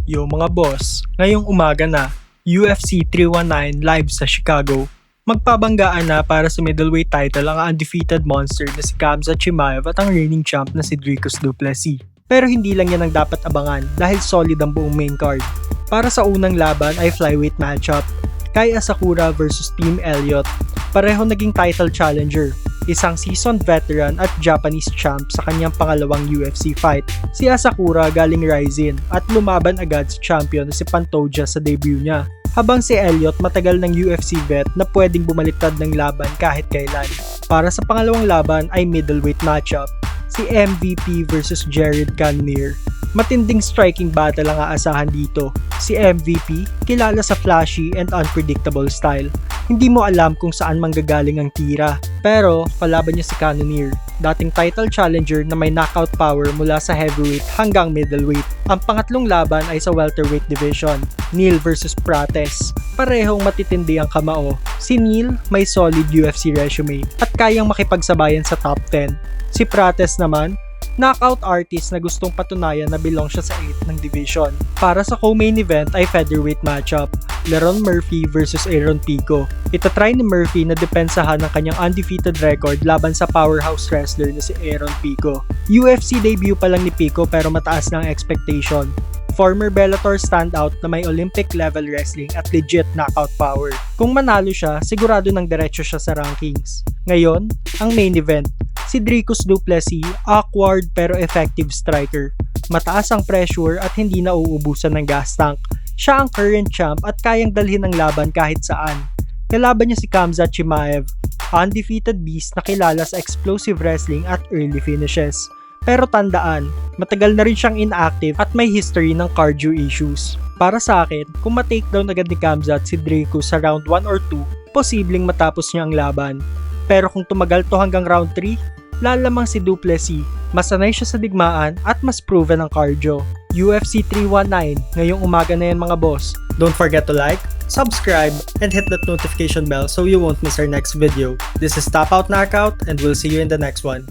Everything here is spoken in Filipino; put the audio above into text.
Yo mga boss, ngayong umaga na, UFC 319 live sa Chicago. Magpabanggaan na para sa middleweight title ang undefeated monster na si Khamzat Chimaev at ang reigning champ na si Dricus du Plessis. Pero hindi lang yan ang dapat abangan dahil solid ang buong main card. Para sa unang laban ay flyweight matchup, Kai Asakura vs Team Elliott. Pareho naging title challenger, isang seasoned veteran at Japanese champ sa kanyang pangalawang UFC fight. Si Asakura galing Rizin at lumaban agad sa champion na si Pantoja sa debut niya. Habang si Elliott matagal ng UFC vet na pwedeng bumaliktad ng laban kahit kailan. Para sa pangalawang laban ay middleweight matchup, si MVP vs Jared Cannonier. Matinding striking battle ang aasahan dito. Si MVP, kilala sa flashy and unpredictable style. Hindi mo alam kung saan manggagaling ang tira. Pero, kalaban niya si Cannonier, dating title challenger na may knockout power mula sa heavyweight hanggang middleweight. Ang pangatlong laban ay sa welterweight division, Neal vs Prates. Parehong matitindi ang kamao. Si Neal may solid UFC resume at kayang makipagsabayan sa top 10. Si Prates naman, knockout artist na gustong patunayan na belong siya sa 8 ng division. Para sa co-main event ay featherweight matchup, Lerone Murphy vs Aaron Pico. Itatry ni Murphy na depensahan ang kanyang undefeated record laban sa powerhouse wrestler na si Aaron Pico. UFC debut pa lang ni Pico pero mataas na ang expectation. Former Bellator standout na may Olympic level wrestling at legit knockout power. Kung manalo siya, sigurado ng diretso siya sa rankings. Ngayon, ang main event, si Dricus du Plessis, awkward pero effective striker. Mataas ang pressure at hindi nauubusan ng gas tank. Siya ang current champ at kayang dalhin ang laban kahit saan. Kalaban niya si Khamzat Chimaev, undefeated beast na kilala sa explosive wrestling at early finishes. Pero tandaan, matagal na rin siyang inactive at may history ng cardio issues. Para sa akin, kung ma-takedown agad ni Khamzat si Dricus sa round 1 or 2, posibleng matapos niya ang laban. Pero kung tumagal to hanggang round 3, lalamang si du Plessis, masanay siya sa digmaan at mas proven ang cardio. UFC 319, ngayong umaga na yan mga boss. Don't forget to like, subscribe, and hit that notification bell so you won't miss our next video. This is Tap Out Knockout and we'll see you in the next one.